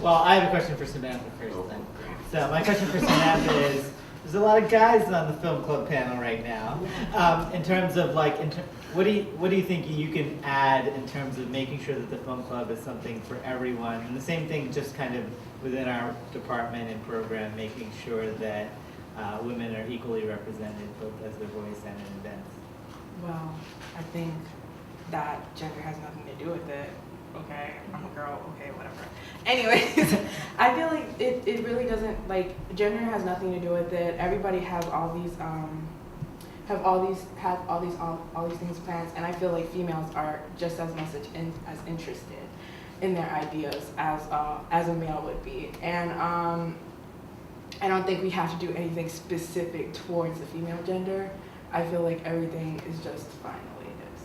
Well, I have a question for Samantha first then. So my question for Samantha is, there's a lot of guys on the film club panel right now. In terms of like, what do you think you can add in terms of making sure that the film club is something for everyone? And the same thing, just kind of within our department and program, making sure that women are equally represented both as their voice and in events. Well, I think that gender has nothing to do with it. Okay, I'm a girl, okay, whatever. Anyways, I feel like it really doesn't, like, gender has nothing to do with it. Everybody has all these things planned, and I feel like females are just as much as interested in their ideas as a male would be. And I don't think we have to do anything specific towards the female gender. I feel like everything is just fine the way it is.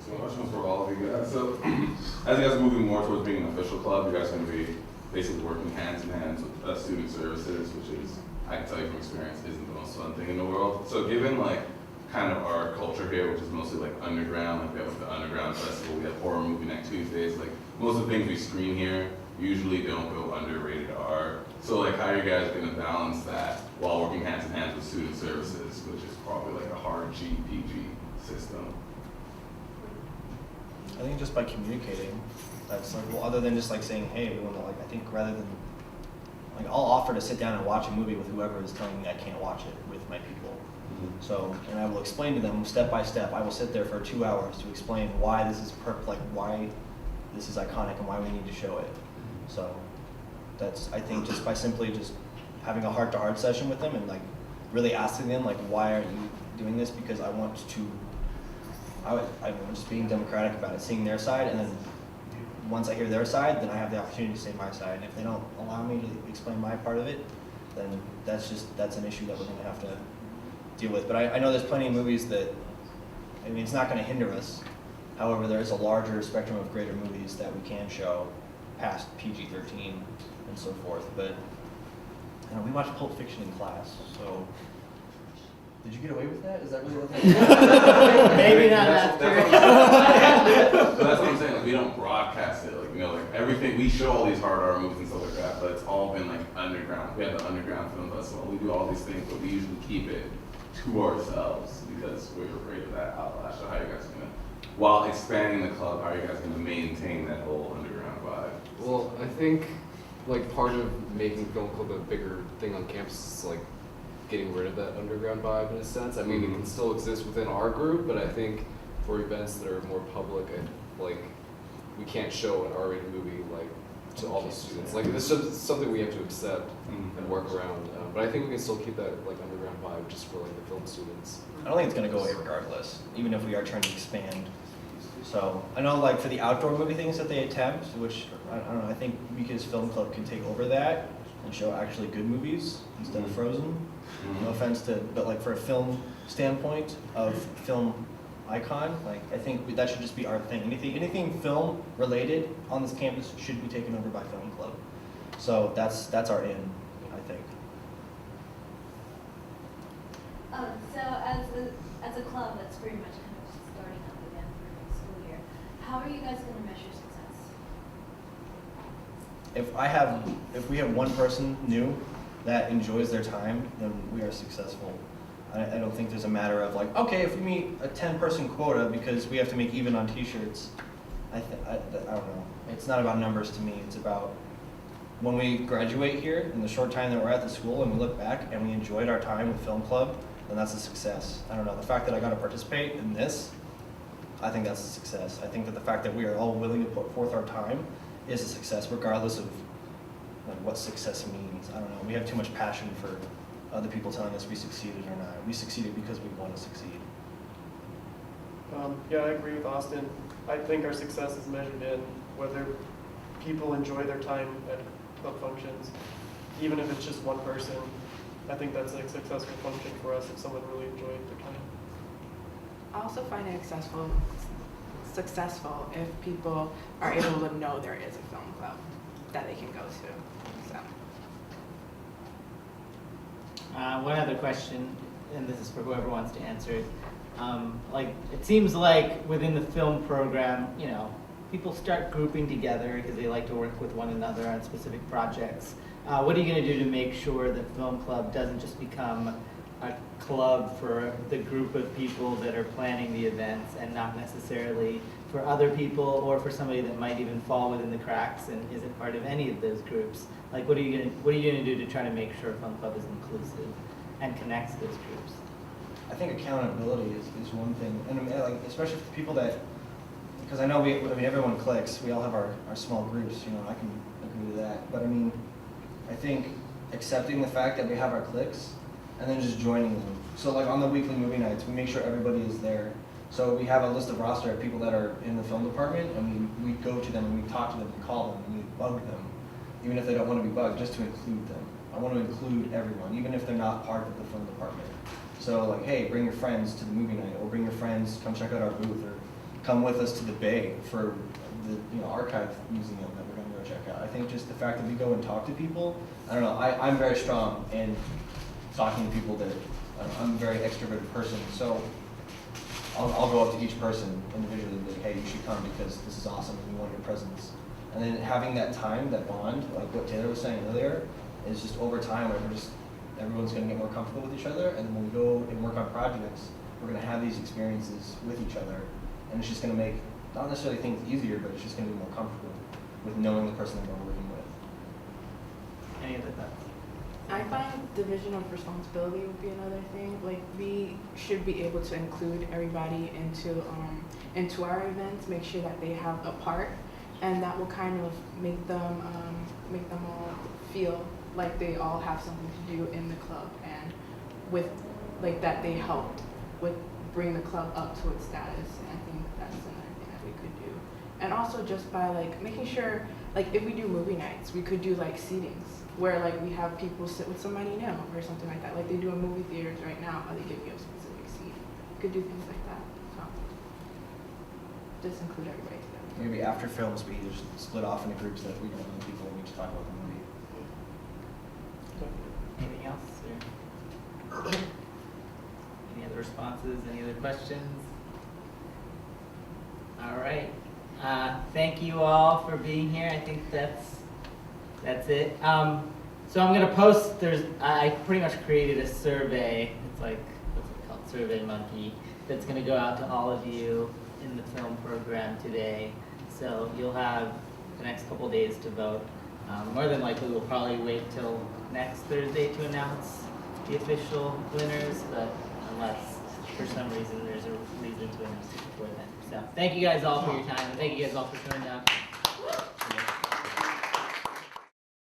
So my question is for all of you guys. So as you guys are moving more towards being an official club, you guys are going to be basically working hands in hand with student services, which is, I can tell you from experience, isn't the most fun thing in the world. So given like kind of our culture here, which is mostly like underground, like we have like the underground festival, we have horror movie night Tuesdays, like most of the things we screen here usually don't go under rated R. So like how are you guys going to balance that while working hands in hand with student services, which is probably like a hard GPG system? I think just by communicating, that's like, well, other than just like saying, hey, we want to, like, I think rather than, like, I'll offer to sit down and watch a movie with whoever is telling me I can't watch it with my people. Mm-hmm. So, and I will explain to them step by step. I will sit there for 2 hours to explain why this is why this is iconic and why we need to show it. So that's, I think, just by simply just having a heart-to-heart session with them and like really asking them like, why are you doing this? Because I want to, I'm just being democratic about it, seeing their side, and then once I hear their side, then I have the opportunity to say my side. And if they don't allow me to explain my part of it, then that's an issue that we're going to have to deal with. But I know there's plenty of movies that, I mean, it's not going to hinder us. However, there is a larger spectrum of greater movies that we can show past PG-13 and so forth. But you know, we watched Pulp Fiction in class, so did you get away with that? Is that really what that is? Maybe not after. That's what I'm saying. Like we don't broadcast it. Like like everything we show all these hard R movies and stuff like that, but it's all been like underground. We have the underground film festival. We do all these things, but we usually keep it to ourselves because we're afraid of that outlash. So how are you guys gonna, while expanding the club, how are you guys gonna maintain that whole underground vibe? Well, I think like part of making Film Club a bigger thing on campus is like getting rid of that underground vibe in a sense. I mean, it can still exist within our group, but I think for events that are more public, like we can't show an R-rated movie like to all the students. Like this is something we have to accept and work around. But I think we can still keep that like underground vibe just for like the film students. I don't think it's going to go away regardless, even if we are trying to expand. So I know, like for the outdoor movie things that they attempt, which I don't know, I think because Film Club can take over that and show actually good movies instead of Frozen. No offense to, but like for a film standpoint of film icon, like I think that should just be our thing. Anything film related on this campus should be taken over by Film Club. So that's our in, I think. So as a club that's pretty much kind of starting up again for next school year, how are you guys going to measure success? If we have one person new that enjoys their time, then we are successful. I don't think there's a matter of like, okay, if we meet a 10-person quota because we have to make even on t-shirts, I don't know. It's not about numbers to me. It's about when we graduate here in the short time that we're at the school and we look back and we enjoyed our time with Film Club, then that's a success. I don't know. The fact that I got to participate in this, I think that's a success. I think that the fact that we are all willing to put forth our time is a success, regardless of like what success means. I don't know. We have too much passion for other people telling us we succeeded or not. We succeeded because we want to succeed. Yeah, I agree with Austin. I think our success is measured in whether people enjoy their time at club functions, even if it's just one person. I think that's a successful function for us if someone really enjoyed their time. I also find it successful if people are able to know there is a film club that they can go to. So. One other question, and this is for whoever wants to answer it. Like, it seems like within the film program, you know, people start grouping together because they like to work with one another on specific projects. What are you going to do to make sure that Film Club doesn't just become a club for the group of people that are planning the events and not necessarily for other people or for somebody that might even fall within the cracks and isn't part of any of those groups? Like, what are you going to do to try to make sure Film Club is inclusive and connects those groups? I think accountability is one thing, and I mean, like, especially for the people that, because I know everyone clicks, we all have our small groups, you know, I can agree to that, but I mean, I think accepting the fact that we have our cliques and then just joining them. So like on the weekly movie nights, we make sure everybody is there. So we have a list of roster of people that are in the film department, and we go to them and we talk to them and call them and we bug them, even if they don't want to be bugged, just to include them. I want to include everyone, even if they're not part of the film department. So like, hey, bring your friends to the movie night, or bring your friends, come check out our booth, or come with us to the Bay for the archive museum that we're going to go check out. I think just the fact that we go and talk to people, I don't know, I'm very strong in talking to people that, I'm a very extroverted person, so I'll go up to each person individually and be like, hey, you should come because this is awesome and we want your presence. And then having that time, that bond, like what Taylor was saying earlier, is just over time where everyone's going to get more comfortable with each other, and then when we go and work on projects, we're going to have these experiences with each other, and it's just going to make, not necessarily things easier, but it's just going to be more comfortable with knowing the person that we're working with. Any other thoughts? I find division of responsibility would be another thing. Like, we should be able to include everybody into our events, make sure that they have a part, and that will kind of make them all feel like they all have something to do in the club, and with like that they helped with bring the club up to its status. And I think that's another thing that we could do. And also just by like making sure, like if we do movie nights, we could do like seatings where like we have people sit with somebody new or something like that. Like they do in movie theaters right now, how they give you a specific seat. We could do things like that. So just include everybody together. Maybe after films, we just split off into groups that we don't know people and we just talk about the movie. Anything else? Or any other responses? Any other questions? All right. Thank you all for being here. I think that's it. So I'm gonna post. I pretty much created a survey. It's like, what's it called? Survey Monkey. That's gonna go out to all of you in the film program today. So you'll have the next couple days to vote. More than likely, we'll probably wait till next Thursday to announce the official winners, but unless for some reason there's a reason to announce it before then. So thank you guys all for your time, and thank you guys all for showing up.